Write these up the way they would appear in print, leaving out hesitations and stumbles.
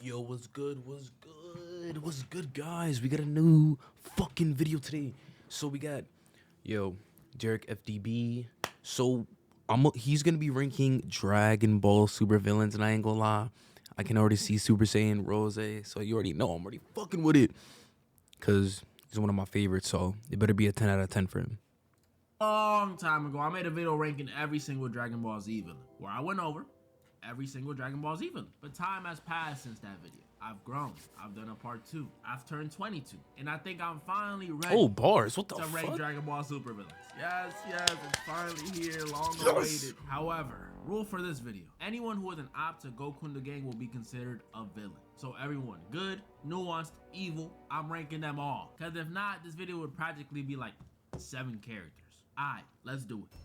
Yo, what's good? What's good? What's good, guys? We got a new fucking video today. So we got, DerekFDB. So he's gonna be ranking Dragon Ball Super villains, and I ain't gonna lie, I can already see Super Saiyan Rose. So you already know I'm already fucking with it, cause he's one of my favorites. So it better be a 10 out of 10 for him. Long time ago, I made a video ranking every single Dragon Ball Z villain, where I went over every single Dragon Ball Z villain. But time has passed since that video. I've grown. I've done a part 2. I've turned 22, and I think I'm finally ready. Oh, bars! What the to fuck? rank Dragon Ball Super villains. Yes, it's finally here, long awaited. However, rule for this video: anyone who is an op to Goku in the gang will be considered a villain. So everyone, good, nuanced, evil, I'm ranking them all. Because if not, this video would practically be like 7 characters. Alright, let's do it.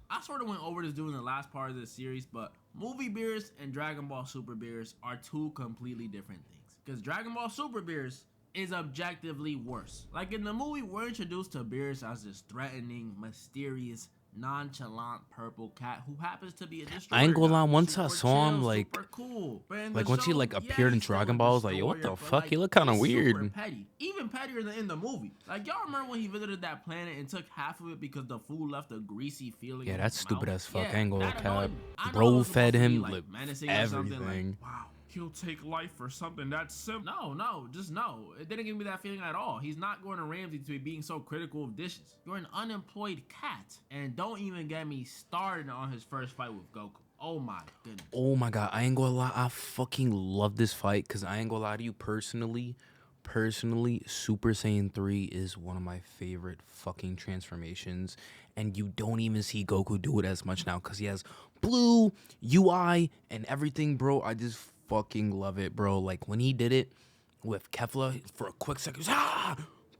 I sort of went over this during the last part of this series, but movie Beerus and Dragon Ball Super Beerus are 2 completely different things. Because Dragon Ball Super Beerus is objectively worse. Like in the movie, we're introduced to Beerus as this threatening, mysterious, nonchalant purple cat who happens to be a destroyer. I ain't gonna lie, once super I saw him, chill, like, super cool. once he like appeared in Dragon Ball, I was like, yo, what the fuck? He looked kind of weird. Super petty, even pettier than in the movie. Like, y'all remember when he visited that planet and took half of it because the food left a greasy feeling? Yeah, that's stupid as fuck. Yeah, I ain't gonna that cap. annoyed me. I know it Bro was fed supposed to be, him like, like menacing or something, everything. like, wow, he'll take life for something that simple. No, just no. It didn't give me that feeling at all. He's not going to Ramsey to be being so critical of dishes. You're an unemployed cat. And don't even get me started on his first fight with Goku. Oh my goodness. Oh my god, I ain't gonna lie, I fucking love this fight, because I ain't gonna lie to you, personally, Super Saiyan 3 is one of my favorite fucking transformations, and you don't even see Goku do it as much now, because he has blue UI and everything, bro. I just fucking love it, bro. Like, when he did it with Kefla for a quick second,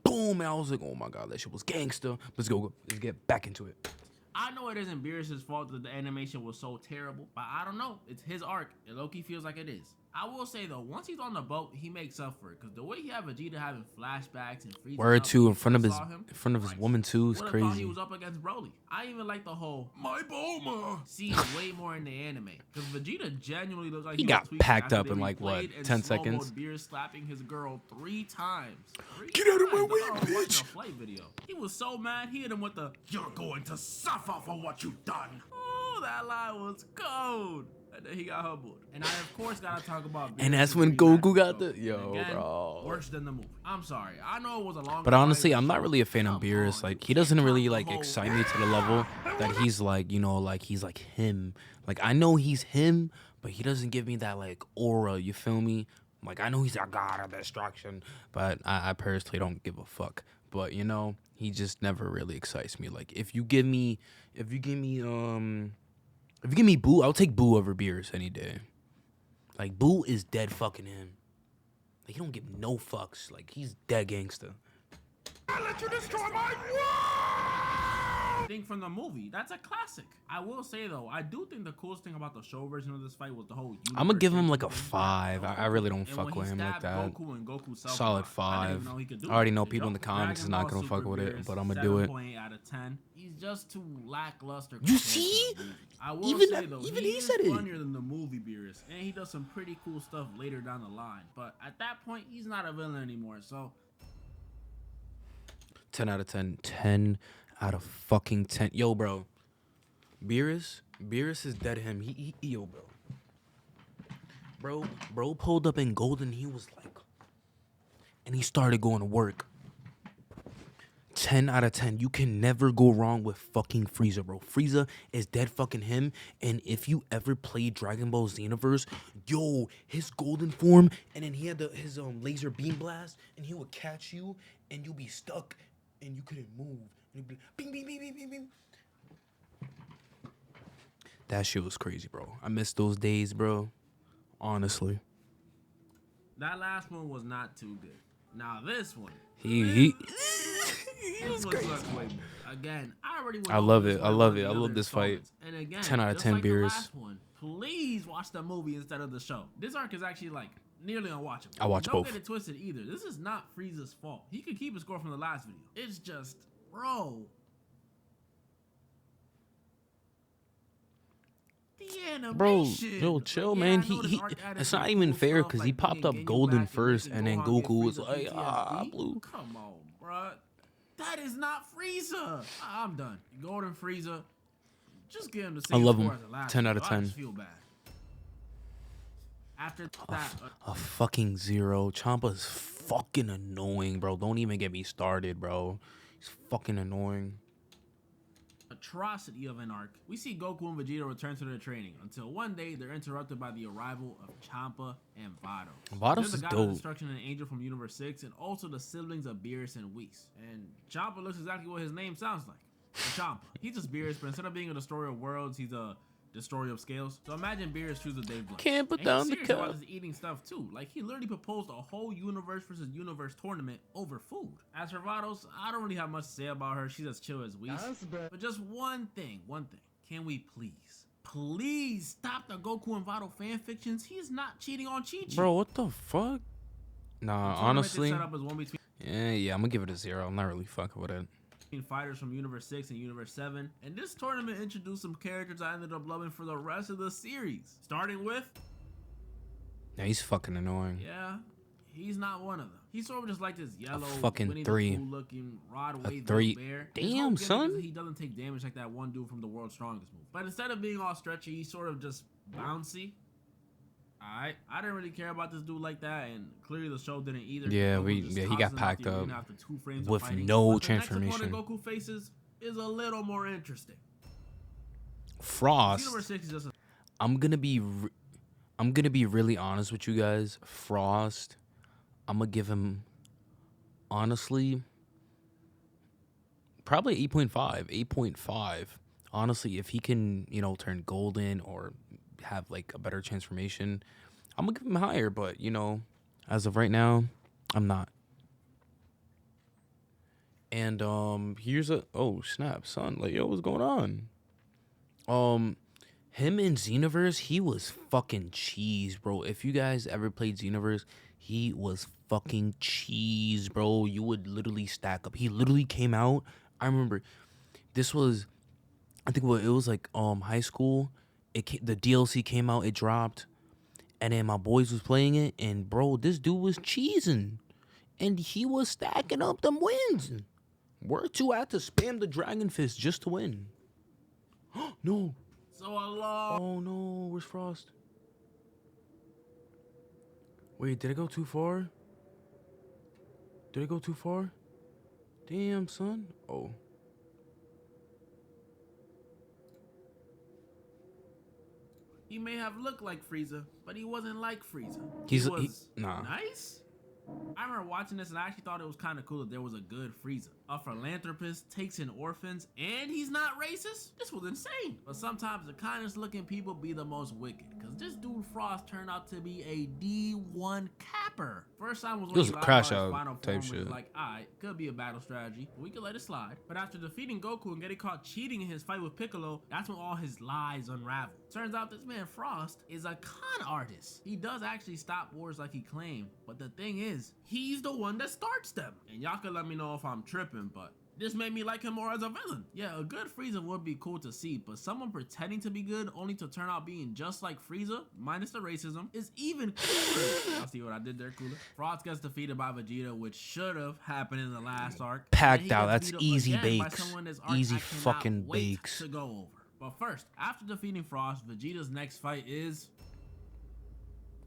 boom, and I was like, oh my god, that shit was gangster. Let's get back into it. I know it isn't Beerus' fault that the animation was so terrible, but I don't know. It's his arc. It low-key feels like it is. I will say though, once he's on the boat, he makes up for it, because the way he had Vegeta having flashbacks and freezing Word up too, in when front of I his saw him, woman too, is would have thought he crazy. was up against Broly. I even like the whole "my Bulma" scene way more in the anime, because Vegeta genuinely looks like He was got tweaking packed after up they in like what, replayed and 10 slow-moed seconds? Beerus slapping his girl 3 times. Get out of my times. way, I was watching bitch. a flight video. He was so mad, he hit him with the "you're going to suffer for what you've done." Oh, that line was cold. And then he got humbled. And I, of course, gotta talk about And that's Beerus' when rematch Goku with got Goku. the And again, bro. worse than the movie. I'm sorry. I know it was a long. But honestly, I'm not really a fan of Come Beerus. on, Like, you he doesn't can't really top the like whole- excite me to the level that he's like, like he's like him. Like, I know he's him, but he doesn't give me that like aura. You feel me? Like, I know he's a god of destruction, but I personally don't give a fuck. But he just never really excites me. Like, if you give me Boo, I'll take Boo over Beerus any day. Like, Boo is dead fucking him. Like, he don't give no fucks. Like, he's dead gangster. I'll let you destroy my world! Thing from the movie. That's a classic. I will say though, I do think the coolest thing about the show version of this fight was the whole. I'm gonna give him like a thing. 5. I really don't And fuck when with he him like stabbed that. Goku and Goku Solid 5. I already know people in the comments is not gonna fuck with it, but I'm gonna do it. 7.8 out of 10. He's just too lackluster. You see? I will Even say though, he is said it. funnier than the movie Beerus, and he does some pretty cool stuff later down the line. But at that point, he's not a villain anymore. So 10 out of 10. 10 out of fucking 10. Yo, bro. Beerus is dead him. Yo, bro. Bro pulled up in gold and he was like, and he started going to work. 10 out of 10. You can never go wrong with fucking Frieza, bro. Frieza is dead fucking him. And if you ever played Dragon Ball Xenoverse, yo, his golden form, and then he had his laser beam blast, and he would catch you, and you'd be stuck, and you couldn't move. And you'd be bing, bing, bing, bing, bing, bing. That shit was crazy, bro. I miss those days, bro. Honestly. that last one was not too good. Now this one. He was crazy. Again, I love it. I love this fight. And again, 10 out of 10 like Beerus. The last one, please watch the movie instead of the show. This arc is actually like nearly unwatchable. I watch both. Don't get it twisted either. This is not Frieza's fault. He could keep his score from the last video. It's just, bro. The Bro, animation. yo, Like, chill, yeah, man. I know this arc added It's some not even cool fair stuff, because he like popped up bringing Ginyu golden back and first, making and then Gohan get Goku was Frieza like, PTSD. blue. Come on, bruh. That is not Frieza. I'm done. Golden Frieza. Just give him the I same love score him. as the last 10 out video. of I 10. just feel bad. After that, A fucking 0. Champa's fucking annoying, bro. Don't even get me started, bro. He's fucking annoying. atrocity of an arc, we see Goku and Vegeta return to their training until one day they're interrupted by the arrival of Champa and Vados. Vados They're the is god of dope. destruction and angel from Universe 6 and also the siblings of Beerus and Whis. And Champa looks exactly what his name sounds like. Champa. He's just Beerus, but instead of being a destroyer of worlds, he's a destroyer of scales. So imagine Beerus chooses Dave Blunt. Can't put And down he's the serious cup. about his eating stuff too. Like, he literally proposed a whole universe versus universe tournament over food. As for Vados, I don't really have much to say about her. She's as chill as Whis. But just one thing. Can we please stop the Goku and Vado fan fictions? He's not cheating on Chi-Chi. Bro, what the fuck? Nah, The tournament honestly. they set up is one between Yeah, I'm gonna give it a 0. I'm not really fucking with it. fighters from Universe 6 and Universe 7. And this tournament introduced some characters I ended up loving for the rest of the series. Starting with, Yeah, he's fucking annoying. yeah, he's not one of them. He's sort of just like this yellow, fucking Winnie the 3. Pooh looking rod wave 3. bear. Damn, His whole gimmick son. is he doesn't take damage like that one dude from the World's Strongest movie. But instead of being all stretchy, he's sort of just bouncy. Alright, I didn't really care about this dude like that, and clearly the show didn't either. Yeah, Goku just he tosses got him out packed the up arena after 2 frames of with fighting. no But the next transformation. opponent Goku faces is a little more interesting. Frost. Universe 6 is just a I'm gonna be really honest with you guys. Frost, I'm gonna give him, honestly, probably 8.5. 8.5. Honestly, if he can, turn golden or have like a better transformation, I'm gonna give him higher. But as of right now, I'm not. And here's oh snap, son, like, yo, what's going on? Him in Xenoverse, he was fucking cheese, bro. If you guys ever played Xenoverse, he was fucking cheese, bro. You would literally stack up. He literally came out. I remember this was, I think it was like high school. The DLC came out, it dropped, and then my boys was playing it, and bro, this dude was cheesing, and he was stacking up them wins. Where to had to spam the Dragon Fist just to win. No. so long. Oh no, where's Frost? Wait, did I go too far? Did I go too far? Damn, son. Oh. He may have looked like Frieza, but he wasn't like Frieza. Nah. Nice. I remember watching this and I actually thought it was kind of cool that there was a good Frieza. A philanthropist, takes in orphans, and he's not racist? This was insane. But sometimes the kindest looking people be the most wicked, because this dude Frost turned out to be a D1 capper. First time was when It was he a lied crash about his out final type form, which is shit. like, alright, could be a battle strategy, but we could let it slide. But after defeating Goku and getting caught cheating in his fight with Piccolo, that's when all his lies unraveled. Turns out this man Frost is a con artist. He does actually stop wars like he claimed, but the thing is, he's the one that starts them. And y'all can let me know if I'm tripping, but this made me like him more as a villain. Yeah, a good Frieza would be cool to see, but someone pretending to be good only to turn out being just like Frieza, minus the racism, is even cooler. Y'all see what I did there, cooler? Frost gets defeated by Vegeta, which should have happened in the last arc. Packed And he out, gets that's beat up easy again by bakes. someone this arc Easy I cannot fucking wait bakes. to go over. But first, after defeating Frost, Vegeta's next fight is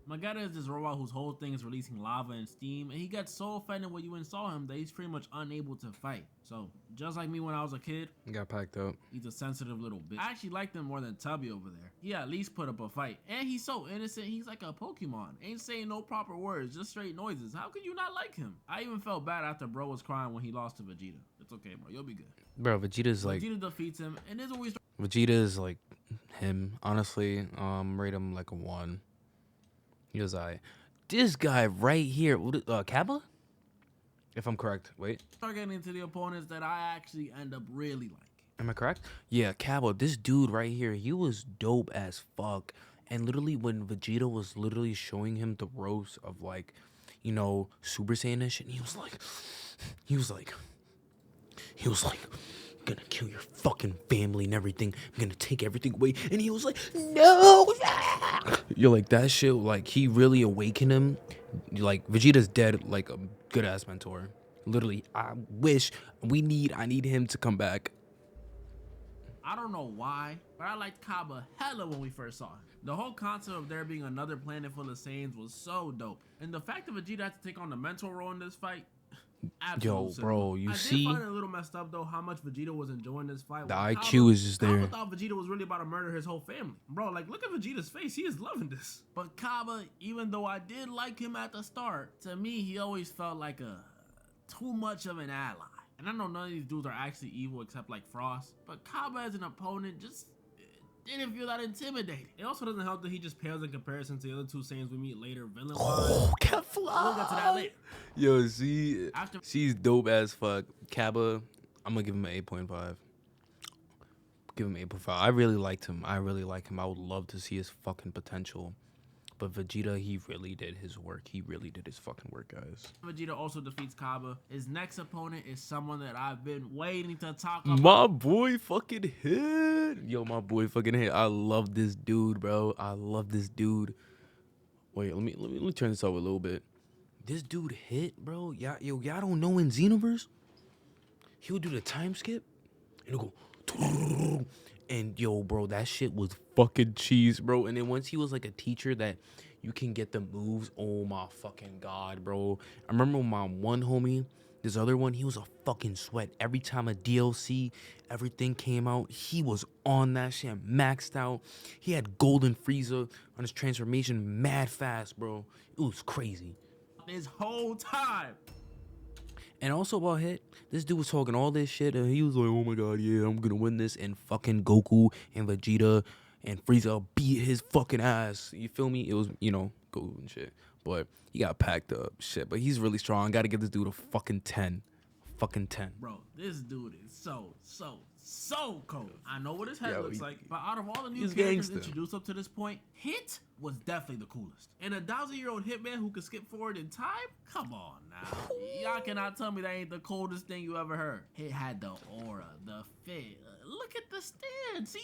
Magetta is this robot whose whole thing is releasing lava and steam, and he gets so offended when you install him that he's pretty much unable to fight. So, just like me when I was a kid, Got packed up. he's a sensitive little bitch. I actually like him more than Tubby over there. He at least put up a fight. And he's so innocent, he's like a Pokemon. Ain't saying no proper words, just straight noises. How could you not like him? I even felt bad after bro was crying when he lost to Vegeta. It's okay, bro. You'll be good. Bro, Vegeta's like, Vegeta defeats him, and this is what we Vegeta is like him, honestly. Rate him like a 1. He was this guy right here, Kappa? If I'm correct. Wait, start getting into the opponents that I actually end up really liking. am I correct? Yeah, Kappa. This dude right here, he was dope as fuck. And literally, when Vegeta was literally showing him the ropes of like, Super Saiyan and shit, he was like, gonna kill your fucking family and everything. I'm gonna take everything away. And he was like, no. You're like, that shit, like, he really awakened him. Like, Vegeta's dead, like, a good-ass mentor. Literally, I need him to come back. I don't know why, but I liked Kaba hella when we first saw him. The whole concept of there being another planet full of Saiyans was so dope. And the fact that Vegeta had to take on the mentor role in this fight, Yo, bro, you see? I did find it a little messed up though how much Vegeta was enjoying this fight. The IQ is just there. Kaba thought Vegeta was really about to murder his whole family. Bro, like, look at Vegeta's face. He is loving this. But Kaba, even though I did like him at the start, to me, he always felt like too much of an ally. And I know none of these dudes are actually evil except like Frost, but Kaba as an opponent just didn't feel that intimidating. It also doesn't help that he just pales in comparison to the other two Saiyans we meet later, villain. Oh, We'll get to that later. Yo, see, she's dope as fuck. Kaba, I'm gonna give him an 8.5. Give him 8.5. I really liked him. I would love to see his fucking potential. But Vegeta, he really did his work. He really did his fucking work, guys. Vegeta also defeats Kaba. His next opponent is someone that I've been waiting to talk about. My boy fucking hit. Yo, my boy fucking hit. I love this dude, bro. I love this dude. Wait, let me turn this up a little bit. This dude hit, bro. Y'all don't know in Xenoverse, he'll do the time skip and he'll go. And yo, bro, that shit was fucking cheese, bro. And then once he was like a teacher that you can get the moves, oh my fucking god, bro. I remember my one homie, this other one, he was a fucking sweat. Every time a DLC, everything came out, he was on that shit, maxed out. He had Golden Frieza on his transformation mad fast, bro. It was crazy. This whole time. And also about Hit, this dude was talking all this shit, and he was like, oh my god, yeah, I'm gonna win this, and fucking Goku and Vegeta and Frieza beat his fucking ass. You feel me? It was, Goku and shit. But he got packed up, shit. But he's really strong. Gotta give this dude a fucking 10. Fucking 10. Bro, this dude is so cold. I know what his head looks like, but out of all the new characters introduced up to this point, Hit was definitely the coolest. And a 1,000-year-old hitman who could skip forward in time? Come on now. Y'all cannot tell me that ain't the coldest thing you ever heard. Hit had the aura, the fit. Look at the stand. See?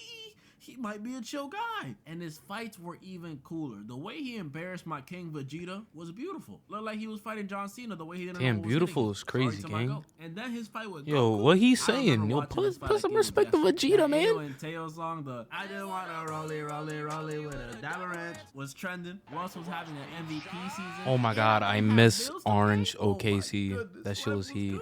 He might be a chill guy. And his fights were even cooler. The way he embarrassed my king Vegeta was beautiful. Looked like he was fighting John Cena the way he didn't know what was beautiful hitting. is crazy, gang. And then his fight with Yo, Goku, what he's saying? Yo, put some respect to Vegeta, man. And Teo song, the I just wanna roll it with a Dabarant was trending. Ross was having an MVP season. Oh my god, I miss Orange OKC. That shit was heat.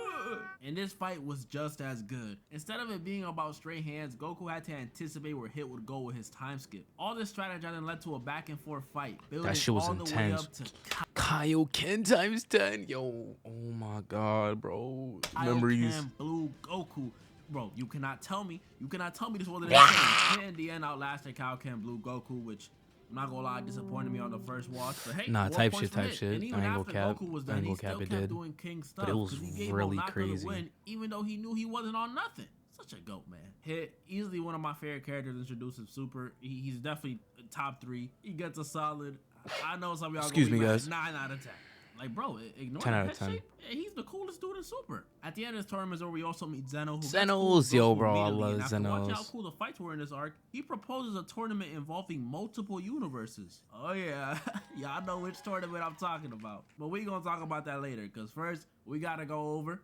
And this fight was just as good. Instead of it being about straight hands, Goku had to anticipate where Hit would go with his time skip. All this strategizing led to a back and forth fight. That shit was intense. Kaioken times 10. Yo, oh my god, bro. Memories. Kaioken Blue Goku. Bro, you cannot tell me this wasn't insane. In the end, outlasted Kaioken Blue Goku, which I'm not gonna lie, disappointed me on the first watch. But hey, type shit. And even after Goku was done, he cap still kept doing king stuff. But it was really crazy. Win, even though he knew he wasn't on nothing. Such a goat, man. Hit, easily one of my favorite characters introduced in Super. He's definitely top 3. He gets a solid. I know some of y'all. Excuse me, guys. 9 out of 10. Like, bro, ignore 10 the out head of 10. shape. He's the coolest dude in Super. At the end of this tournament, where we also meet Zeno. Zenos, yo, bro, I love Zenos. Watch how cool the fights were in this arc. He proposes a tournament involving multiple universes. Oh yeah, y'all know which tournament I'm talking about. But we gonna talk about that later, cause first we gotta go over.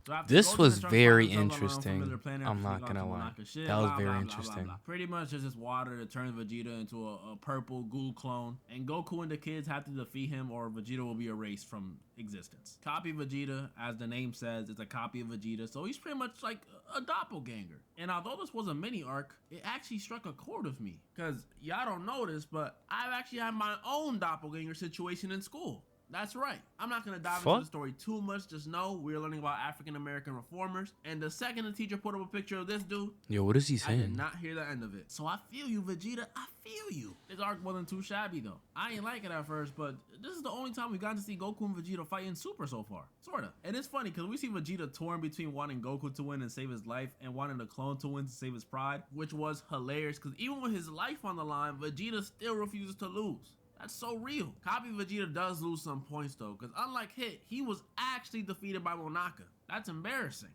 So this was very interesting. I'm not gonna lie. That was very interesting. Pretty much just this water that turns Vegeta into a purple ghoul clone, and Goku and the kids have to defeat him or Vegeta will be erased from existence. Copy Vegeta, as the name says, it's a copy of Vegeta, so he's pretty much like a doppelganger. And although this was a mini arc, it actually struck a chord with me, because y'all don't know this, but I've actually had my own doppelganger situation in school. That's right. I'm not going to dive into the story too much. Just know we're learning about African-American reformers. And the second the teacher put up a picture of this dude, yo, what is he saying? I did not hear the end of it. So I feel you, Vegeta. I feel you. This arc wasn't too shabby, though. I ain't like it at first, but this is the only time we've gotten to see Goku and Vegeta fight in Super so far. Sorta. And it's funny, because we see Vegeta torn between wanting Goku to win and save his life and wanting the clone to win to save his pride, which was hilarious, because even with his life on the line, Vegeta still refuses to lose. That's so real. Copy Vegeta does lose some points though, because unlike Hit, he was actually defeated by Monaka. That's embarrassing.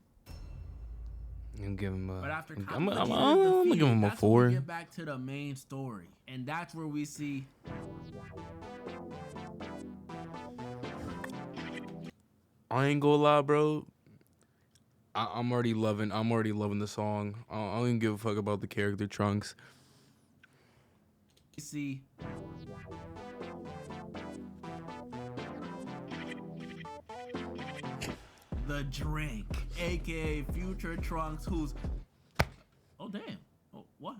I'm give him a. But after I'm Vegeta's gonna defeated, give him a that's when we 4. get back to the main story, and that's where we see I ain't gonna lie, bro. I'm already loving the song. I don't even give a fuck about the character Trunks. the drink, aka Future Trunks, who's oh damn, oh what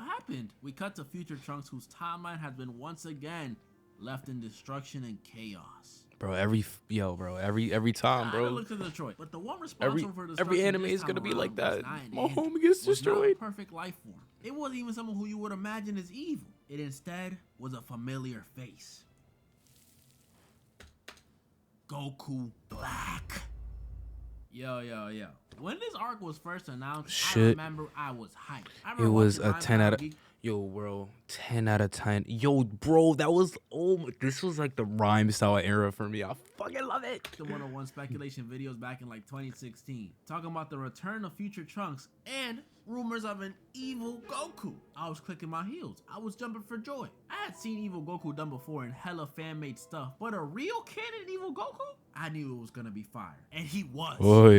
happened? We cut to Future Trunks, whose timeline has been once again left in destruction and chaos. Bro, every time, I bro. looked at Detroit, but the one responsible for destruction Every anime this is gonna time be around like that. was not an My android, homie gets was not a destroyed. perfect life form. It wasn't even someone who you would imagine is evil. It instead was a familiar face. Goku Black. Yo. When this arc was first announced, I remember I was hyped. It was a 10 out of... Yo, bro, 10 out of 10. Yo, bro, that was... this was like the rhyme style era for me. I fucking love it. The 101 speculation videos back in like 2016. Talking about the return of Future Trunks and rumors of an evil Goku. I was clicking my heels. I was jumping for joy. I had seen evil Goku done before in hella fan-made stuff, but a real canon evil Goku? I knew it was gonna be fire. And he was. Cold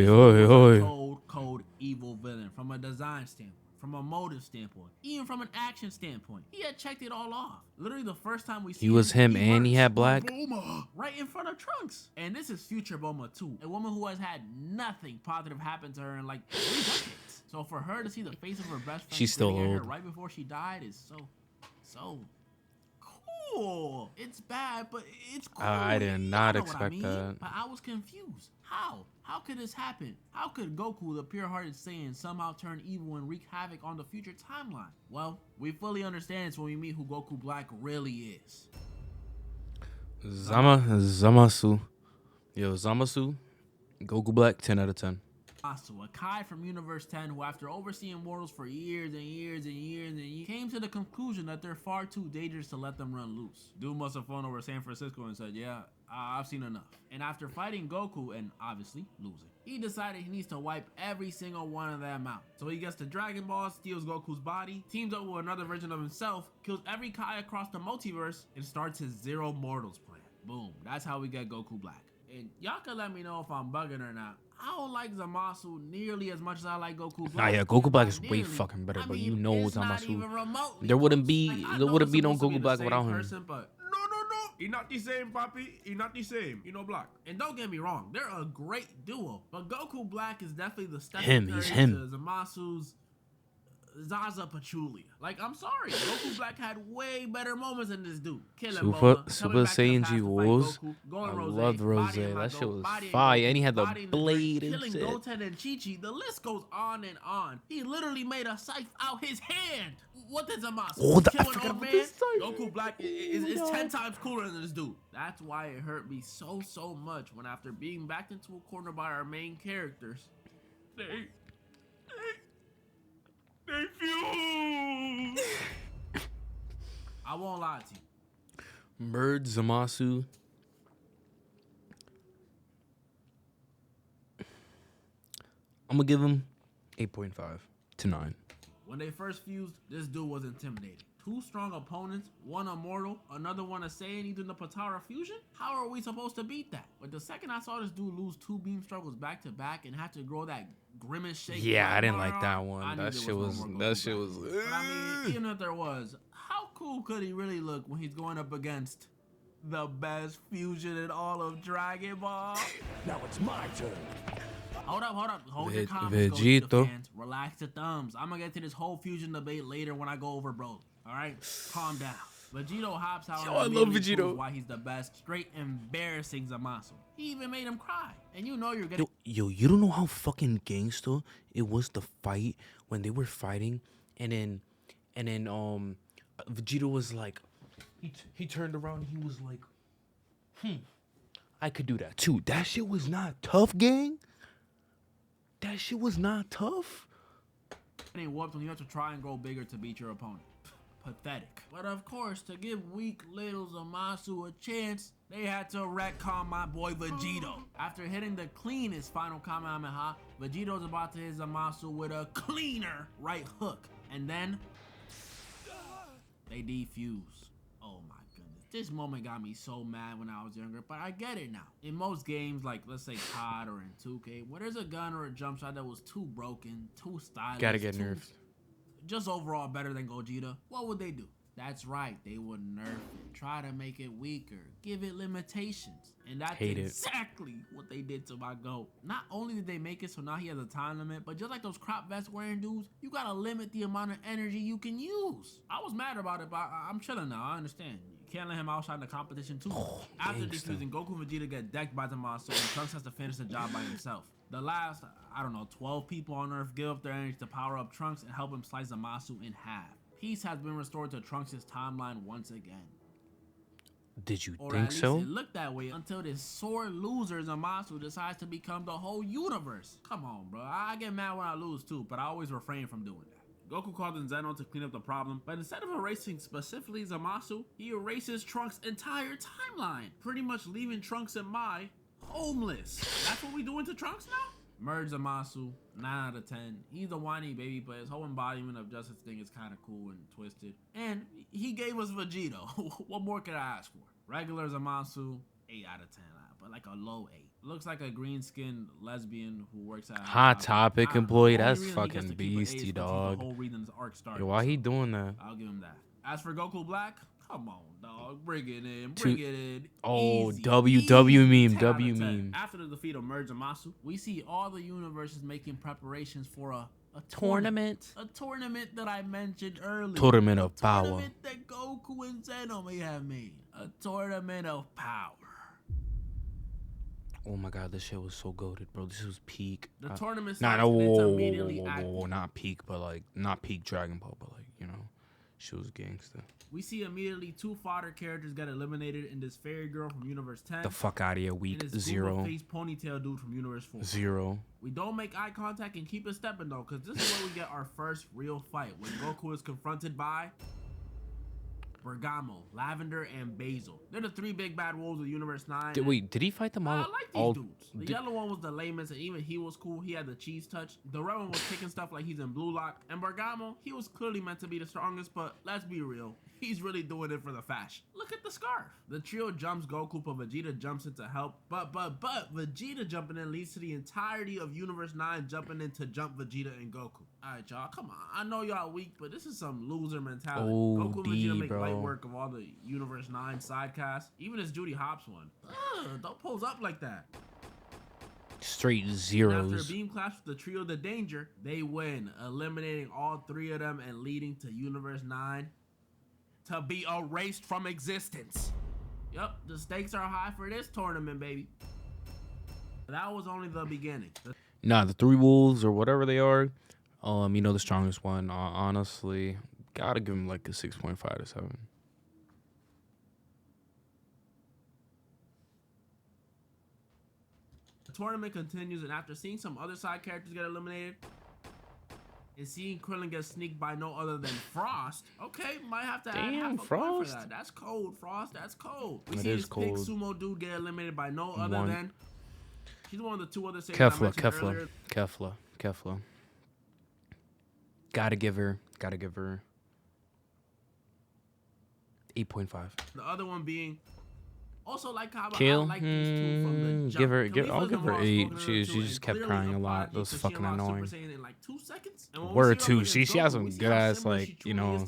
evil villain from a design standpoint, from a motive standpoint, even from an action standpoint. He had checked it all off. Literally the first time we see He was him and he had black. Bulma right in front of Trunks. And this is future Bulma too. A woman who has had nothing positive happen to her in like 3 decades. So for her to see the face of her best friend she's still old. her right before she died is so cool. It's bad, but it's cool. I did not expect that. But I was confused. How could this happen? How could Goku, the pure-hearted Saiyan, somehow turn evil and wreak havoc on the future timeline? Well, we fully understand this when we meet who Goku Black really is. Zamasu. Yo, Zamasu. Goku Black, 10 out of 10. Zamasu, a Kai from Universe 10 who, after overseeing mortals for years and years, came to the conclusion that they're far too dangerous to let them run loose. Dude must have flown over San Francisco and said, yeah, I've seen enough. And after fighting Goku and obviously losing, he decided he needs to wipe every single one of them out. So he gets the Dragon Ball, steals Goku's body, teams up with another version of himself, kills every Kai across the multiverse, and starts his Zero Mortals plan. Boom, that's how we get Goku Black. And y'all can let me know if I'm bugging or not. I don't like Zamasu nearly as much as I like Goku Black. Nah, yeah, Goku Black is way fucking better, bro. You know Zamasu. There wouldn't be no Goku Black without him. But he not the same, Papi. He not the same. You know, Black. And don't get me wrong, they're a great duo. But Goku Black is definitely the stepping to Zamasu's Zaza Pachulia. Like, I'm sorry, Goku Black had way better moments than this dude. Killing Bulma, Super Saiyan G Wolves. I loved Rose. That shit was fire. And he had the blade and shit. Killing Goten and Chi-Chi. The list goes on and on. He literally made a scythe out his hand. What did Zamasu? Killing old man? Goku Black is 10 times cooler than this dude. That's why it hurt me so much when, after being backed into a corner by our main characters, they fused. I won't lie to you. Bird Zamasu. I'm gonna give him 8.5 to 9. When they first fused, this dude was intimidating. 2 strong opponents, one immortal, another one a Saiyan, either in the Patara fusion? How are we supposed to beat that? But the second I saw this dude lose 2 beam struggles back to back and have to grow that grimace shake. Yeah, I didn't like that one. That shit was. But I mean, even if there was, how cool could he really look when he's going up against the best fusion in all of Dragon Ball? Now it's my turn. Hold up. Hold your comments, Vegito. Relax the thumbs. I'm gonna get to this whole fusion debate later when I go over Broly. Alright? Calm down. Vegito hops out. Yo, I love Vegito. Why he's the best. Straight embarrassing Zamasu. He even made him cry. And you know you're getting... Yo, you don't know how fucking gangster it was to fight when they were fighting, and then Vegito was like, he turned around and he was like, I could do that too. That shit was not tough, gang. That shit was not tough. Getting whooped when you have to try and grow bigger to beat your opponent. pathetic. But of course, to give weak little Zamasu a chance, they had to retcon my boy Vegito. After hitting the cleanest final Kamehameha, Vegito's about to hit Zamasu with a cleaner right hook. And then they defuse. Oh my goodness. This moment got me so mad when I was younger, but I get it now. In most games, like let's say COD or in 2K, where there's a gun or a jump shot that was too broken, too stylish, Gotta get nerfed. Just overall better than Gogeta, what would they do? That's right, they would nerf it, try to make it weaker, give it limitations. And that's exactly what they did to my GOAT. Not only did they make it so now he has a time limit, but just like those crop vest wearing dudes, you gotta limit the amount of energy you can use. I was mad about it, but I'm chilling now, I understand. You can't let him outshine the competition too. After defusing, Goku and Vegeta get decked by Zamasu, and Trunks has to finish the job by himself. The last, I don't know, 12 people on Earth give up their energy to power up Trunks and help him slice Zamasu in half. Peace has been restored to Trunks' timeline once again. Did you or think at least so? It looked that way until this sore loser Zamasu decides to become the whole universe. Come on, bro. I get mad when I lose too, but I always refrain from doing that. Goku calls in Zeno to clean up the problem, but instead of erasing specifically Zamasu, he erases Trunks' entire timeline, pretty much leaving Trunks and Mai homeless. That's what we doing to Trunks now? Merge Zamasu, 9 out of 10. He's a whiny baby, but his whole embodiment of justice thing is kind of cool and twisted. And he gave us Vegito. What more could I ask for? Regular Zamasu, 8 out of 10, but like a low 8. Looks like a green-skinned lesbian who works at Hot Topic employee. That's fucking beastie, dog. Yo, why he doing that? I'll give him that. As for Goku Black, come on, dog. Bring it in. Bring it in. Oh, Easy, W easy. meme. W meme. After the defeat of Merge Zamasu, we see all the universes making preparations for a Tournament. A tournament that I mentioned earlier. Tournament of power. A tournament that Goku and Zeno may have made. A tournament of power. Oh my god, this shit was so goated, bro. This was peak. The tournament not starts and it's immediately not peak, but like not peak Dragon Ball, but like, you know, she was gangster. We see immediately 2 fodder characters get eliminated in this fairy girl from Universe 10. The fuck out of here, weak. And this 0. face ponytail dude from Universe 4. 0. We don't make eye contact and keep it stepping though, because this is where we get our first real fight when Goku is confronted by Bergamo, Lavender, and Basil. They're the 3 big bad wolves of Universe 9. Did he fight them all? I like these dudes. The yellow one was the lamest, and even he was cool. He had the cheese touch. The red one was kicking stuff like he's in Blue Lock. And Bergamo, he was clearly meant to be the strongest, but let's be real. He's really doing it for the fashion. Look at the scarf. The trio jumps Goku, but Vegeta jumps in to help. But Vegeta jumping in leads to the entirety of Universe 9 jumping in to jump Vegeta and Goku. Alright, y'all, come on. I know y'all weak, but this is some loser mentality. Oh, Goku and Vegeta make light work of all the Universe 9 side casts. Even this Judy Hopps one. Don't pose up like that. Straight And zeros. after a beam clash with the trio The Danger, they win, eliminating all 3 of them and leading to Universe 9 to be erased from existence. Yup, the stakes are high for this tournament, baby. That was only the beginning. Nah, the 3 wolves or whatever they are, you know, the strongest one, honestly, gotta give him like a 6.5 to 7. The tournament continues, and after seeing some other side characters get eliminated, and seeing Krillin get sneaked by no other than Frost, okay, might have to add half a point for that. That's cold, Frost. That's cold. We see this big sumo dude get eliminated by no other than. She's one of the 2 other saviors I mentioned earlier. Kefla. Gotta give her 8.5. The other one being also like how Kill. I like these 2 from the jump. I'll give her 8. She just kept crying a lot. That was fucking annoying. In like 2 seconds. Word too. She has some good ass like, you know,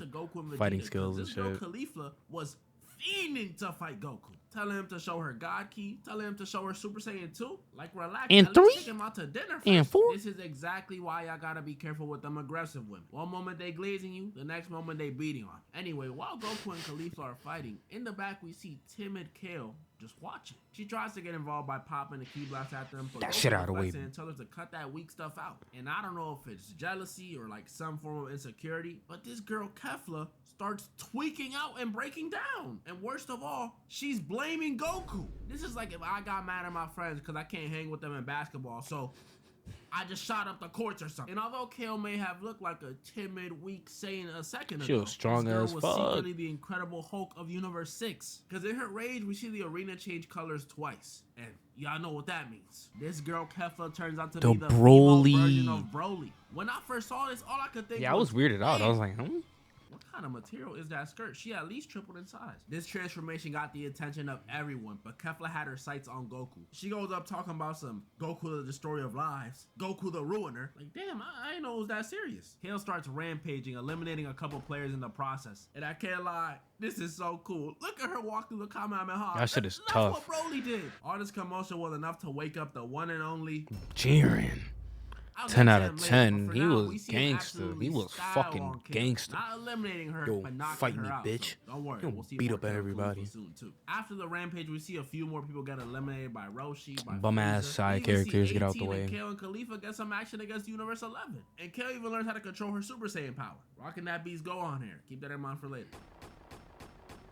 fighting skills and shit. Khalifa was fiending to fight Goku. Telling him to show her God Key. Telling him to show her Super Saiyan 2. Like, relax. And 3? Take him out to dinner first. And 4? This is exactly why y'all gotta be careful with them aggressive women. One moment they glazing you, the next moment they beating on. Anyway, while Goku and Khalifa are fighting, in the back we see timid Kale just watching. She tries to get involved by popping the key blast at them. But that Goku shit out of the way. And tells her to cut that weak stuff out. And I don't know if it's jealousy or like some form of insecurity, but this girl Kefla starts tweaking out and breaking down. And worst of all, she's blaming Goku. This is like if I got mad at my friends because I can't hang with them in basketball. So I just shot up the courts or something. And although Kale may have looked like a timid, weak Saiyan a second She ago, was strong this girl as was fuck. secretly the Incredible Hulk of Universe 6. Because in her rage, we see the arena change colors twice. And y'all know what that means. This girl Kefla turns out to be the female version of Broly. When I first saw this, all I could think Yeah, I was weirded out. I was like, what kind of material is that skirt? She at least tripled in size. This transformation got the attention of everyone, but Kefla had her sights on Goku. She goes up talking about some Goku the Destroyer of Lives, Goku the Ruiner. Like, damn, I didn't know it was that serious. Kale starts rampaging, eliminating a couple players in the process. And I can't lie, this is so cool. Look at her walk through the Kamehameha. that shit is That's tough. what Broly did. All this commotion was enough to wake up the one and only Jiren. 10 out of 10. He was gangster. He was fucking gangster. Not eliminating her, Yo, but knocking fight her me, out. bitch. So don't worry, Yo, we'll see beat more up everybody. soon too. After the rampage, we see a few more people get eliminated by Roshi, by Bum ass Frieza. side We even see characters get out the 18 way. And Kale and Khalifa get some action against Universe 11. And Kale even learns how to control her Super Saiyan power. Rocking that beast go on here. Keep that in mind for later.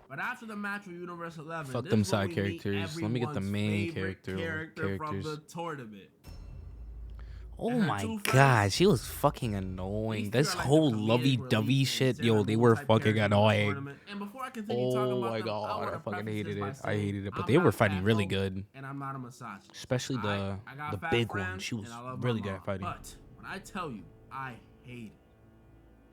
But after the match with Universe 11, Fuck this them is when side we characters. meet Let me get the everyone's main favorite character from the characters. tournament. Oh And her my two god, friends, she was fucking annoying. these This two are like whole the comedic lovey-dovey relief shit, and yo, Sailor they Moon were type fucking characters in the annoying. tournament. And before I continue talking Oh about my them, god, wanna I fucking preface hated this by it. I saying hated it, but I'm they were not fighting really fatphobic, good. and I'm not a misogynist. Especially I got the fat big one. friends, She was and I love really my good mom. at fighting. But when I tell you, I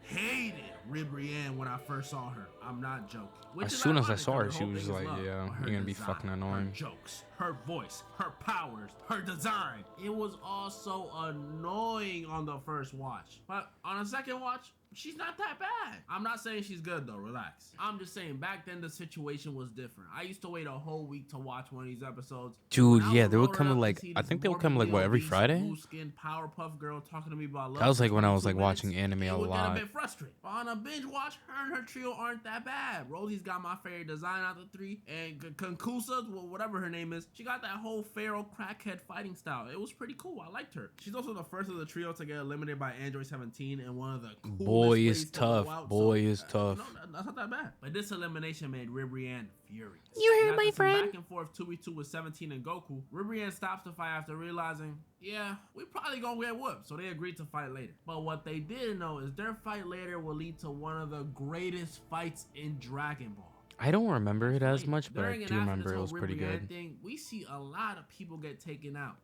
hated Ribrianne when I first saw her. I'm not joking. Which As is soon as I ironic, saw her, because she the whole was thing is like, love, yeah, but her you're gonna be design, fucking annoying. Her jokes, her voice, her powers, her design. It was all so annoying on the first watch. But on a second watch, she's not that bad. I'm not saying she's good though, relax. I'm just saying back then the situation was different. I used to wait a whole week to watch one of these episodes. Dude, When I yeah, was they would rolling come up like, to see I this think they would come like, morbidly what, every obese, Friday? blue-skinned Powerpuff Girl talking to me about love That was for like when I was 22 like watching minutes, anime it a would get lot. a bit frustrating. But on a binge watch, her and her trio aren't that bad. Rosie's got my favorite design out of the three, and Konkusa, well, whatever her name is, she got that whole feral crackhead fighting style. It was pretty cool. I liked her. She's also the first of the trio to get eliminated by Android 17 and one of the coolest Boy ways is to go tough. out. Boy is tough. No, that's not that bad. But this elimination made Ribrianne furious. You heard And my after some friend? back and forth 2v2 with 17 and Goku, Ribrianne stops the fight after realizing, yeah, we probably gonna get whooped. So they agreed to fight later. But what they didn't know is their fight later will lead to one of the greatest fights in Dragon Ball. I don't remember it as Like, much, but I during and do after remember this it was whole pretty Ribrianne good. thing, we see a lot of people get taken out.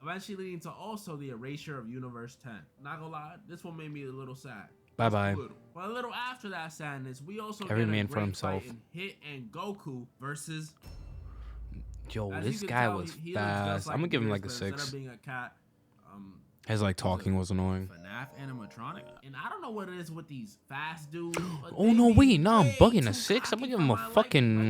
Eventually leading to also the erasure of Universe 10. Not gonna lie, this one made me a little sad. Bye-bye. But a little after that sadness, we also Every get a man for great himself. fight in Hit and Goku versus. Yo, As you this can guy tell, was he looks just fast. like I'm gonna give him Gears, like a but instead of 6. being a cat, His like talking was annoying. FNAF animatronic. And I don't know what it is with these fast dudes. But Oh they no, be wait, no, I'm way bugging too a 6. I'm cocky gonna give for him a my liking. fucking Like,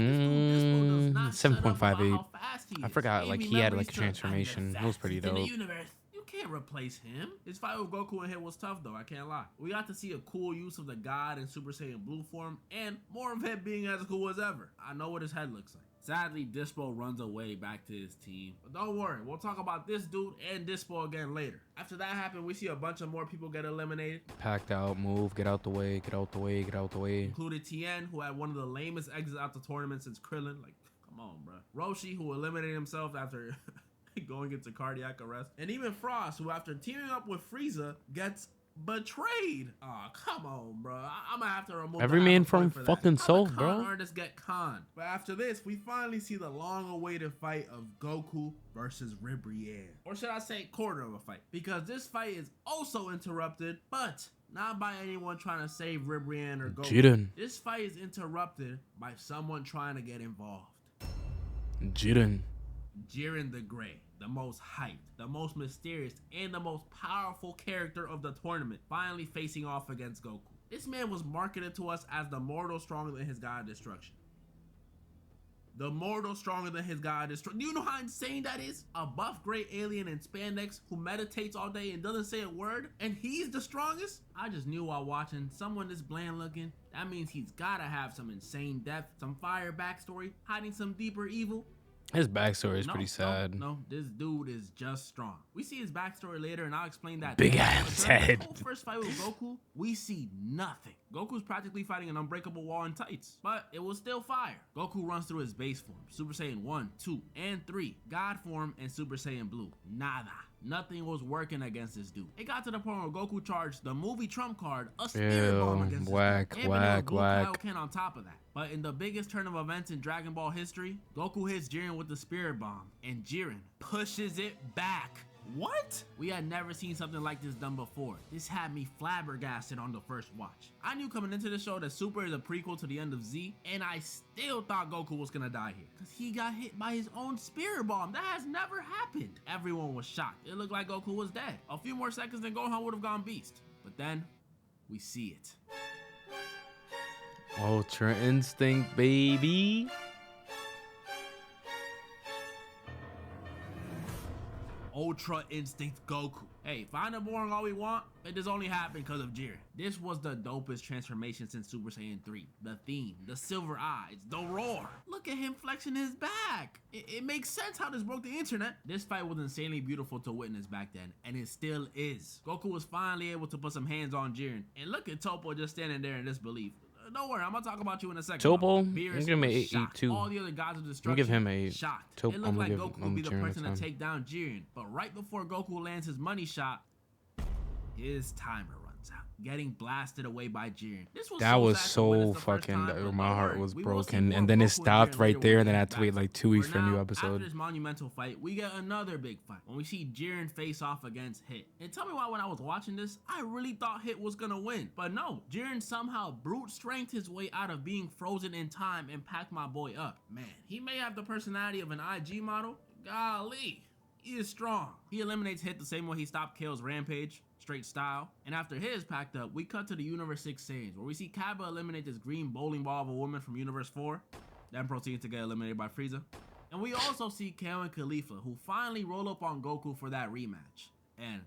this dude does not shut up about 7.58. how fast he I is. forgot, Gave like me he had memories like a to, "I'm the transformation. It was pretty fastest in the dope. universe." You can't replace him. His fight with Goku and Hit was tough though, I can't lie. We got to see a cool use of the God in Super Saiyan Blue form, and more of Hit being as cool as ever. I know what his head looks like. Sadly, Dispo runs away back to his team. But don't worry, we'll talk about this dude and Dispo again later. After that happened, we see a bunch of more people get eliminated. Packed out, move, get out the way, get out the way, get out the way. Included Tien, who had one of the lamest exits out the tournament since Krillin. Like, come on, bro. Roshi, who eliminated himself after going into cardiac arrest. And even Frost, who after teaming up with Frieza, gets betrayed. Oh, come on, bro. I'm gonna have to remove Every the man half a from point for that. fucking How self, the bro. con artists get conned. But after this, we finally see the long-awaited fight of Goku versus Ribrianne. Or should I say quarter of a fight? Because this fight is also interrupted, but not by anyone trying to save Ribrianne or Goku. Jiren. This fight is interrupted by someone trying to get involved. Jiren. Jiren the Grey, the most hyped, the most mysterious, and the most powerful character of the tournament, finally facing off against Goku. This man was marketed to us as the mortal stronger than his god destruction. The mortal stronger than his god destruction. Do you know how insane that is? A buff gray alien in spandex who meditates all day and doesn't say a word, and he's the strongest? I just knew while watching someone this bland looking, that means he's gotta have some insane depth, some fire backstory, hiding some deeper evil. His backstory is No, pretty sad. No, this dude is just strong. We see his backstory later, and I'll explain that. Big then. ass But during head. the whole first fight with Goku, we see nothing. Goku's practically fighting an unbreakable wall in tights, but it was still fire. Goku runs through his base form, Super Saiyan 1, 2, and 3, God form, and Super Saiyan Blue. Nada. Nothing was working against this dude. It got to the point where Goku charged the movie trump card, a spirit bomb against this whack, dude, and whack, Blue whack. Kaioken on top of that. But in the biggest turn of events in Dragon Ball history, Goku hits Jiren with the spirit bomb, and Jiren pushes it back. What? We had never seen something like this done before. This had me flabbergasted on the first watch. I knew coming into the show that Super is a prequel to the end of Z, and I still thought Goku was gonna die here, because he got hit by his own spirit bomb. That has never happened. Everyone was shocked. It looked like Goku was dead. A few more seconds and Gohan would have gone beast. But then, we see it. Ultra Instinct, baby. Ultra Instinct Goku. Hey, find it boring all we want, but this only happened because of Jiren. This was the dopest transformation since Super Saiyan 3. The theme, the silver eyes, the roar. Look at him flexing his back. It makes sense how this broke the internet. This fight was insanely beautiful to witness back then, and it still is. Goku was finally able to put some hands on Jiren, and look at Toppo just standing there in disbelief. Don't worry, I'm gonna talk about you in a second. Toppo, I'm Beerus giving him an was 8 shocked. too. All the other gods of I'm destruction, gonna give him a 8. shocked. Toppo, It looked I'm like gonna give Goku would be the Jiren a person to 10. take down Jiren, but right before Goku lands his money shot, his timer runs out, getting blasted away by Jiren. This was That was sad to so witness the first fucking. time, but my don't heart worry, was we will see broken, more and then it Goku and stopped Jiren right later there, when and then we I get had to wait back. like 2 weeks for a new After episode. this monumental fight, we get another big fight when we see Jiren face off against Hit. And tell me why when I was watching this, I really thought Hit was gonna win. But no, Jiren somehow brute strength his way out of being frozen in time and packed my boy up. Man, he may have the personality of an IG model. Golly, he is strong. He eliminates Hit the same way he stopped Kale's rampage. Straight style. And after his packed up, we cut to the Universe 6 Saiyans, where we see Kappa eliminate this green bowling ball of a woman from Universe 4, then proceeds to get eliminated by Frieza. And we also see Kale and Khalifa, who finally roll up on Goku for that rematch. And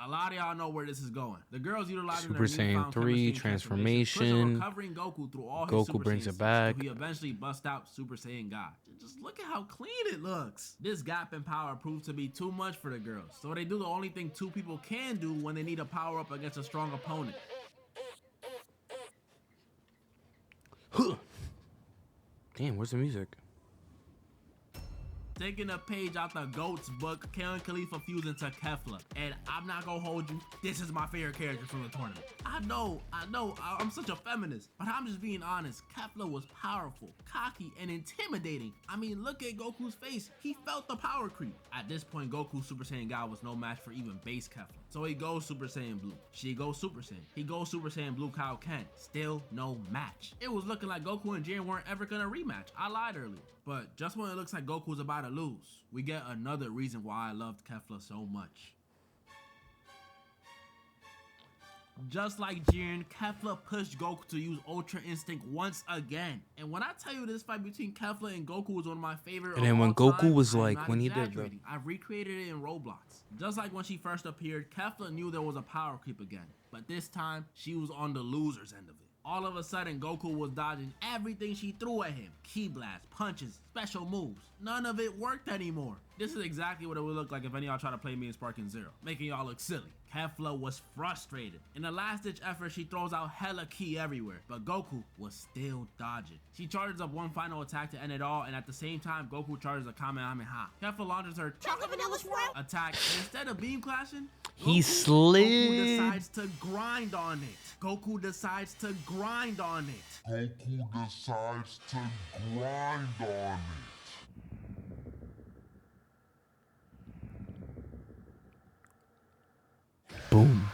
a lot of y'all know where this is going. The girls utilizing Super their Saiyan newfound 3 chemistry and transformation. recovering Goku through all his Goku Super brings Saiyan it 6, back. till he eventually busts out Super Saiyan God. Just look at how clean it looks. This gap in power proves to be too much for the girls, so they do the only thing two people can do when they need a power up against a strong opponent. Damn, where's the music? Taking a page out the GOAT's book, Kale and Khalifa fuse into Kefla. And I'm not gonna hold you, this is my favorite character from the tournament. I know, I'm such a feminist, but I'm just being honest. Kefla was powerful, cocky, and intimidating. I mean, look at Goku's face. He felt the power creep. At this point, Goku's Super Saiyan God was no match for even base Kefla. So he goes Super Saiyan Blue. She goes Super Saiyan. He goes Super Saiyan Blue Kaioken. Still no match. It was looking like Goku and Jiren weren't ever gonna rematch. I lied earlier. But just when it looks like Goku's about to lose, we get another reason why I loved Kefla so much. Just like Jiren, Kefla pushed Goku to use Ultra Instinct once again. And when I tell you this fight between Kefla and Goku was one of my favorite And then when Goku was like, when he did the... I've recreated it in Roblox. Just like when she first appeared, Kefla knew there was a power creep again. But this time, she was on the loser's end of it. All of a sudden, Goku was dodging everything she threw at him. Ki blasts, punches, special moves. None of it worked anymore. This is exactly what it would look like if any of y'all try to play me in Sparking Zero, making y'all look silly. Kefla was frustrated. In a last-ditch effort, she throws out hella ki everywhere, but Goku was still dodging. She charges up one final attack to end it all, and at the same time, Goku charges a Kamehameha. Kefla launches her chocolate vanilla swirl attack, and instead of beam clashing, He slid. Goku decides to grind on it. Goku decides to grind on it. Goku decides to grind on it. Boom.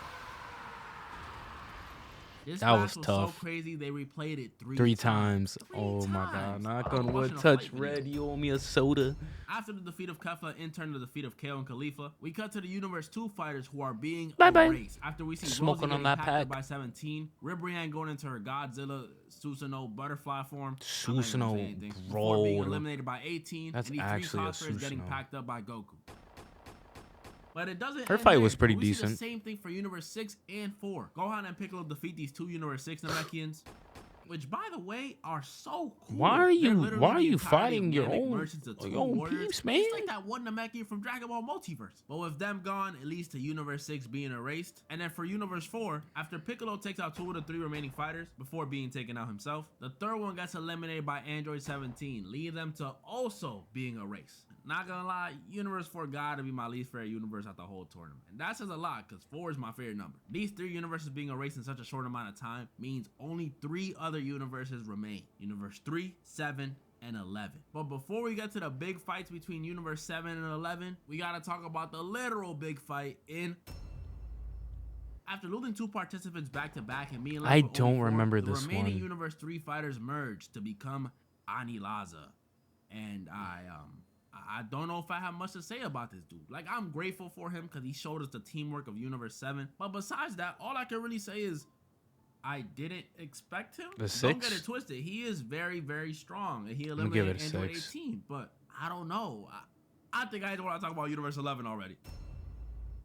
This That match was tough. so crazy they replayed it three times. Three Oh my god. times. Knock I was on wood, watching a touch fight video. red. You owe me a soda. After the defeat of Kefla, in turn to the defeat of Kale and Khalifa, we cut to the Universe 2 fighters who are being Bye-bye. erased. After we see Smoking Rosie on getting that packed up pack. by 17, Ribrianne going into her Godzilla Susanoo butterfly form. Susanoo, Before being bro. eliminated by 18, That's and the three actually a cosplayers getting Susanoo. packed up by Goku. But it doesn't Her end fight there. was pretty We see decent. the same thing for Universe 6 and 4. Gohan and Piccolo defeat these two Universe 6 Namekians. which by the way are so cool. Why are They're you literally why are the you entirety fighting of your Manic own Merchants, the two your own warriors. peeps, man? It's like that one Namekian from Dragon Ball Multiverse. But with them gone, it leads to Universe 6 being erased. And then for Universe 4, after Piccolo takes out 2 of the 3 remaining fighters before being taken out himself, the third one gets eliminated by Android 17, leading them to also being erased. Not gonna lie, Universe 4 gotta be my least favorite universe at the whole tournament. And that says a lot, because 4 is my favorite number. These 3 universes being erased in such a short amount of time means only 3 other universes remain. Universe 3, 7, and 11. But before we get to the big fights between Universe 7 and 11, we gotta talk about the literal big fight in... After losing 2 participants back to back and being left I with don't only 4, remember the this remaining one. Universe 3 fighters merged to become Anilaza. And I don't know if I have much to say about this dude. Like, I'm grateful for him because he showed us the teamwork of Universe 7. But besides that, all I can really say is I didn't expect him. The Don't get 6? it twisted. He is very, very strong. And he give eliminated it a Android 6. 18. But I don't know. I think I want to talk about Universe 11 already.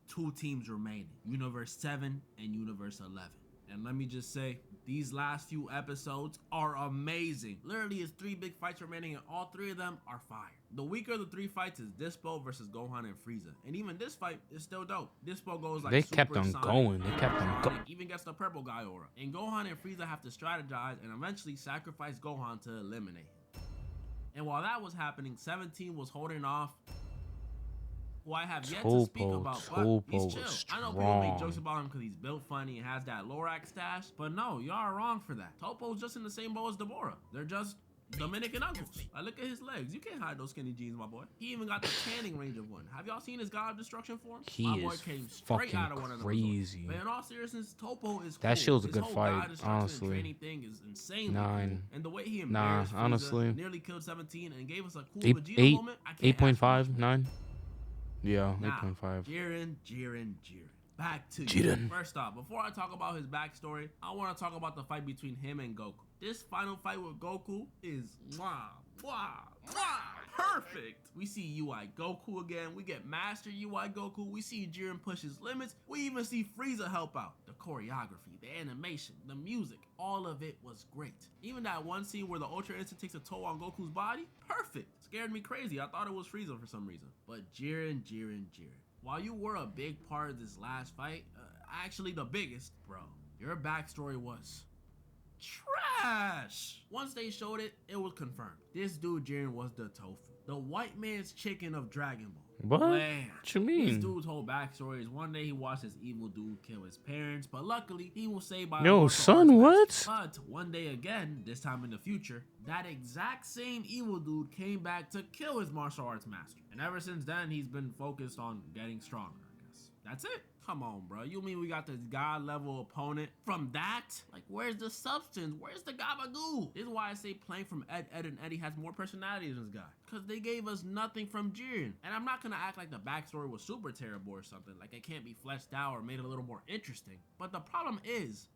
2 teams remaining. Universe 7 and Universe 11. And let me just say, these last few episodes are amazing. Literally, it's 3 big fights remaining, and all 3 of them are fire. The weaker of the 3 fights is Dispo versus Gohan and Frieza. And even this fight is still dope. Dispo goes like They kept on supersonic, going. They kept on electronic, going. even gets the purple guy aura. And Gohan and Frieza have to strategize and eventually sacrifice Gohan to eliminate him. And while that was happening, 17 was holding off, who I have yet to speak about, but he's chill. I know people make jokes about him because he's built funny and has that Lorax stash, but no, y'all are wrong for that. Topo's just in the same boat as Deborah. They're just Dominican uncles. Like, look at his legs. You can't hide those skinny jeans, my boy. He even got the tanning range of one. Have y'all seen his God of Destruction form? My boy came straight out of one of them. Crazy. But in all seriousness, Topo is cool. That show's a His good whole fight, God of Destruction honestly. and training thing is insanely 9. cool. And the way he embarrassed Frieza, honestly. nearly killed 17 and gave us a cool 8, Vegeta 8, moment. I can't ask for much 8.5, 9. Yeah, now, 8.5. Jiren. Back to Jiren. you. First off, before I talk about his backstory, I want to talk about the fight between him and Goku. This final fight with Goku is perfect. We see UI Goku again. We get Master UI Goku. We see Jiren push his limits. We even see Frieza help out. The choreography, the animation, the music, all of it was great. Even that one scene where the Ultra Instinct takes a toll on Goku's body, perfect. Scared me crazy. I thought it was Frieza for some reason. But Jiren. While you were a big part of this last fight, actually the biggest, bro, your backstory was trash. Once they showed it, it was confirmed. This dude Jiren was the tofu, the white man's chicken of Dragon Ball. What? Man, What you this mean? dude's whole backstory is one day he watched this evil dude kill his parents, but luckily he was saved by a Yo, martial son, arts what? master. But one day again, this time in the future, that exact same evil dude came back to kill his martial arts master. And ever since then, he's been focused on getting stronger, I guess. That's it. Come on, bro. You mean we got this god-level opponent from that? Like, where's the substance? Where's the gabagoo? This is why I say playing from Ed, and Eddie has more personality than this guy. Because they gave us nothing from Jiren. And I'm not going to act like the backstory was super terrible or something. Like, it can't be fleshed out or made a little more interesting. But the problem is,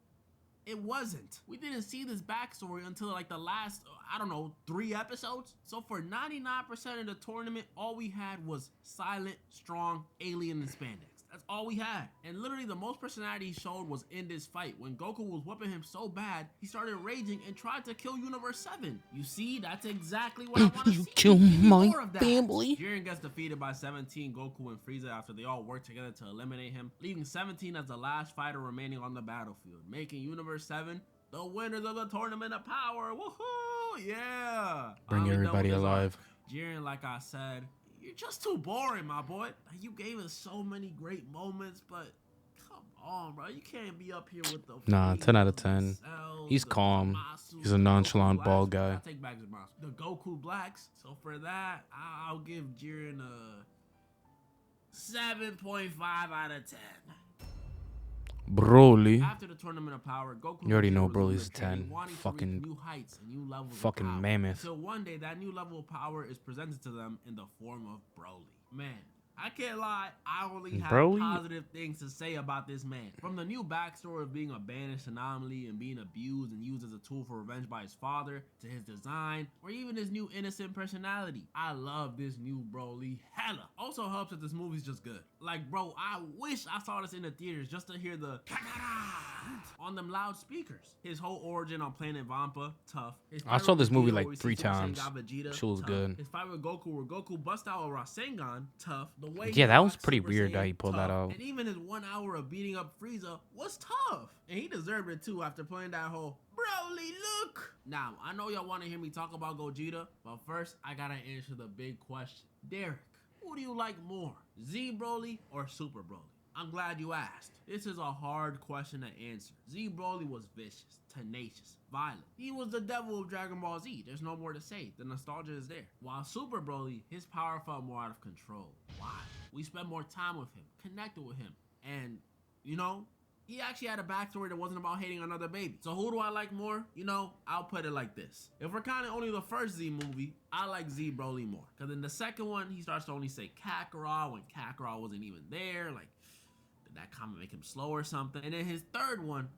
it wasn't. We didn't see this backstory until like the last, I don't know, 3 episodes. So for 99% of the tournament, all we had was silent, strong, alien, and spandex. That's all we had. And literally the most personality he showed was in this fight. When Goku was whooping him so bad, he started raging and tried to kill Universe 7. You see, that's exactly what I want to see. You kill Give me my more of that. family? Jiren gets defeated by 17, Goku, and Frieza after they all work together to eliminate him, leaving 17 as the last fighter remaining on the battlefield, making Universe 7 the winners of the Tournament of Power. Woohoo! Yeah! Bring everybody alive. Jiren, like I said, you're just too boring, my boy. Like, you gave us so many great moments, but come on, bro. You can't be up here with the... Nah, 10 out of 10. Cells, He's the calm. Zamasu, He's a the nonchalant Goku bald Blacks. guy. I take back Zamasu. The Goku Blacks. So for that, I'll give Jiren a 7.5 out of 10. Broly. After the Tournament of Power, Goku... You already know was Broly's on a the journey 10. wanting to Fucking- reach new heights and new levels of fucking power. mammoth. Until one day, that new level of power is presented to them in the form of Broly. Man, I can't lie, I only have Broly? positive things to say about this man. From the new backstory of being a banished anomaly and being abused and used as a tool for revenge by his father, to his design, or even his new innocent personality. I love this new Broly hella. Also helps that this movie's just good. Like, bro, I wish I saw this in the theaters just to hear the on them loudspeakers. His whole origin on planet Vampa, tough. I saw this movie like where we 3 see Super times. Saiyan God Vegeta, Shit was tough. good. His fight with Goku, where Goku bust out a Rasengan, tough. The way Yeah, he that was rocked pretty Super weird Saiyan, that he pulled that tough. out. And even his 1 hour of beating up Frieza was tough. And he deserved it too after playing that whole Broly look. Now, I know y'all want to hear me talk about Gogeta, but first I gotta answer the big question. Derek, who do you like more, Z Broly or Super Broly? I'm glad you asked. This is a hard question to answer. Z Broly was vicious, tenacious, violent. He was the devil of Dragon Ball Z. There's no more to say. The nostalgia is there. While Super Broly, his power felt more out of control. Why? We spent more time with him, connected with him, and, you know, he actually had a backstory that wasn't about hating another baby. So who do I like more? You know, I'll put it like this. If we're counting only the first Z movie, I like Z Broly more. Because in the second one, he starts to only say Kakarot when Kakarot wasn't even there. Like, did that comment make him slow or something? And then his third one,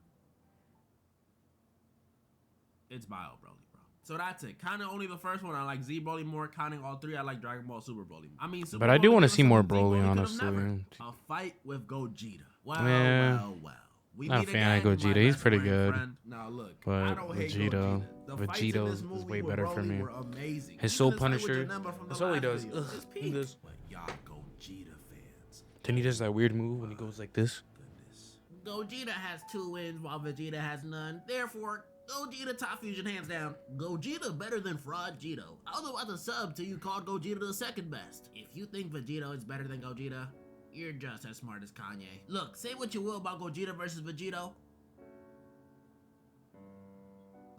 it's Bio Broly, bro. So that's it. Counting only the first one, I like Z Broly more. Counting all three, I like Dragon Ball Super Broly more. I mean, Super But I do Broly want to gave us see more something Z Broly, could've honestly. never. A fight with Gogeta. Well, Yeah. well. We Not a meet fan of again, my Gogeta. He's best pretty friend, good. friend. Now look, But I don't hate Vegeta- Gogeta. The fights in Vegeta this is movie way with better for Broly me. were amazing. His Even Soul his fight with Punisher, Janemba from the that's all he last does. video Ugh, is he peak. does. But y'all Gogeta fans. Then he does that weird move when he goes like this. Goodness. Gogeta has 2 wins while Vegeta has none. Therefore, Gogeta top fusion hands down. Gogeta better than Fraud Gito. Although as a sub till you called Gogeta the second best. If you think Vegito is better than Gogeta, you're just as smart as Kanye. Look, say what you will about Gogeta versus Vegito.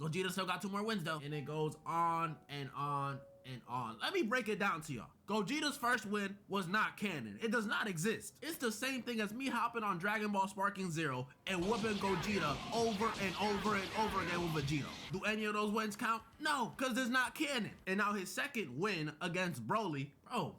Gogeta still got 2 more wins though. And it goes on and on and on. Let me break it down to y'all. Gogeta's first win was not canon. It does not exist. It's the same thing as me hopping on Dragon Ball Sparking Zero and whooping Gogeta over and over and over again with Vegito. Do any of those wins count? No, because it's not canon. And now his second win against Broly, bro,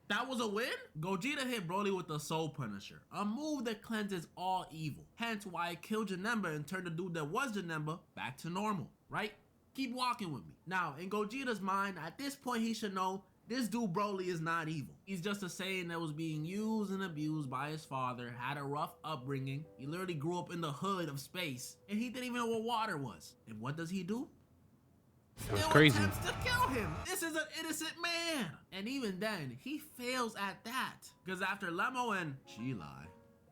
that was a win? Gogeta hit Broly with the Soul Punisher, a move that cleanses all evil. Hence why it killed Janemba and turned the dude that was Janemba back to normal, right? Keep walking with me. Now, in Gogeta's mind, at this point he should know this dude Broly is not evil. He's just a Saiyan that was being used and abused by his father, had a rough upbringing. He literally grew up in the hood of space, and he didn't even know what water was. And what does he do? That was Still crazy. attempts to kill him. This is an innocent man. And even then, he fails at that. Because after Lemo and Chilai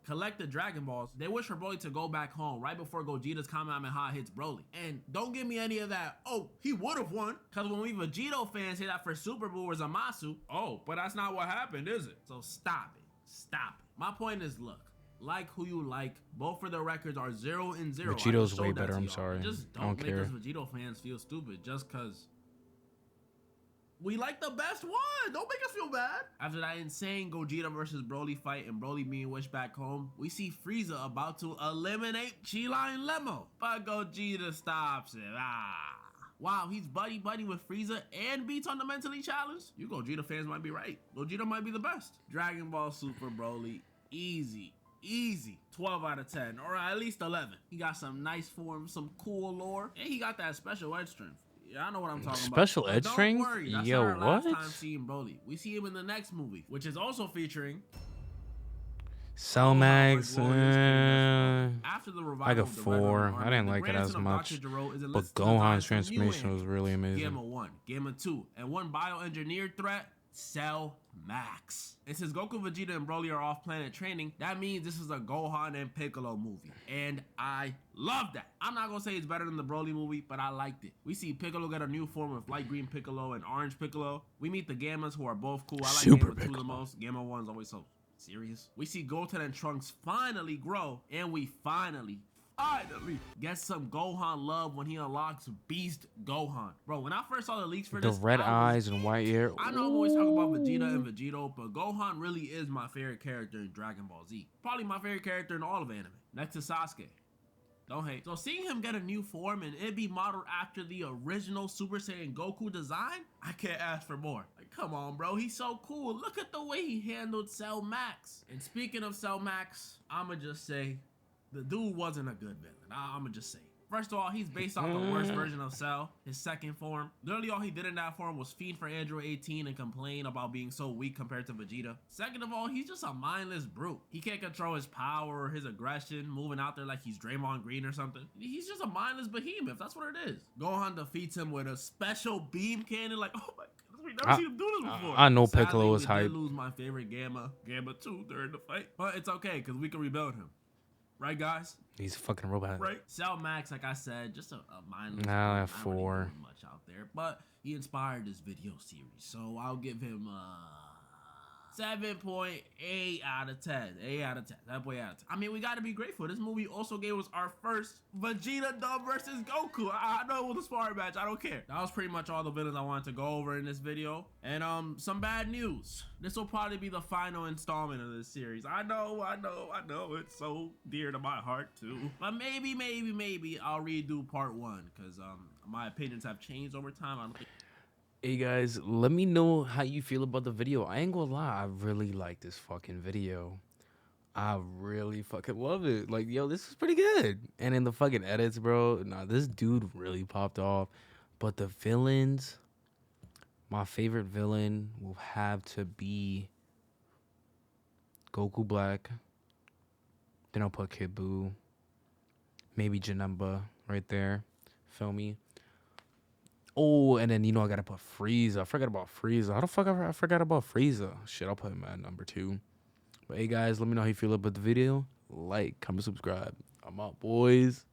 collect the Dragon Balls, they wish for Broly to go back home right before Gogeta's Kamehameha hits Broly. And don't give me any of that, oh, he would have won. Because when we Vegito fans say that for Super Buu or Zamasu, oh, but that's not what happened, is it? So stop it. Stop it. My point is, look, like who you like, both for the records are 0-0. Vegito's way better, I'm sorry. Just I don't make care. us Vegito fans feel stupid just because we like the best one. Don't make us feel bad. After that insane Gogeta versus Broly fight and Broly being wished back home, we see Frieza about to eliminate Chila and Lemo. But Gogeta stops it. Wow, he's buddy-buddy with Frieza and beats on the mentally challenged? You Gogeta fans might be right. Gogeta might be the best. Dragon Ball Super Broly, easy. 12 out of 10, or at least 11. He got some nice form, some cool lore, and he got that special edge strength. Yeah, I know what I'm talking about. Special edge Don't strength? worry, that's Yo, not our last what? time seeing Broly. We see him in the next movie, which is also featuring Cellmax, after the revival like a of the Red 4. Ronin I Army, didn't the like it as grandson of much. Dr. Gero is But enlisted to Gohan's design some new transformation was androids. really amazing. Gamma 1, Gamma 2, and one bioengineered threat, Cell Max. And since Goku, Vegeta, and Broly are off planet training, that means this is a Gohan and Piccolo movie. And I love that. I'm not gonna say it's better than the Broly movie, but I liked it. We see Piccolo get a new form of light green Piccolo and orange Piccolo. We meet the Gammas who are both cool. I like Super Gamma 2 the Piccolo. most. Gamma 1's always so serious. We see Goten and Trunks finally grow, and we finally get some Gohan love when he unlocks Beast Gohan. Bro, when I first saw the leaks for The this, red I was eyes and white hair. I know I'm always talking about Vegeta and Vegito, but Gohan really is my favorite character in Dragon Ball Z. Probably my favorite character in all of anime, next to Sasuke. Don't hate. So seeing him get a new form and it be modeled after the original Super Saiyan Goku design, I can't ask for more. Like, come on, bro. He's so cool. Look at the way he handled Cell Max. And speaking of Cell Max, I'ma just say the dude wasn't a good villain. I'ma just say. First of all, he's based off the worst version of Cell, his second form. Literally all he did in that form was feed for Android 18 and complain about being so weak compared to Vegeta. Second of all, he's just a mindless brute. He can't control his power or his aggression, moving out there like he's Draymond Green or something. He's just a mindless behemoth, that's what it is. Gohan defeats him with a special beam cannon, like, oh my goodness, we never seen him do this before. I know Sadly, Piccolo was hype. We did lose my favorite Gamma 2 during the fight, but it's okay, because we can rebuild him. Right, guys? He's a fucking robot. Right. Cell Max, like I said, just a mindless. Nah, I don't 4. really do much out there, but he inspired this video series, so I'll give him 7.8 out of 10. 8 out of 10. 7.8 out of 10. I mean, we gotta be grateful. This movie also gave us our first Vegeta dub versus Goku. I know it was a sparring match. I don't care. That was pretty much all the villains I wanted to go over in this video. And some bad news. This will probably be the final installment of this series. I know. It's so dear to my heart too. But maybe I'll redo part 1 because my opinions have changed over time. I don't think. Hey guys, let me know how you feel about the video. I ain't gonna lie, I really like this fucking video. I really fucking love it. Like, yo, this is pretty good. And in the fucking edits, bro, nah, this dude really popped off. But the villains, my favorite villain will have to be Goku Black. Then I'll put Kid Buu. Maybe Janemba right there. Feel me? Oh, and then, you know, I gotta put Frieza. I forgot about Frieza. How the fuck I forgot about Frieza? Shit, I'll put him at number 2. But hey, guys, let me know how you feel about the video. Like, comment, subscribe. I'm out, boys.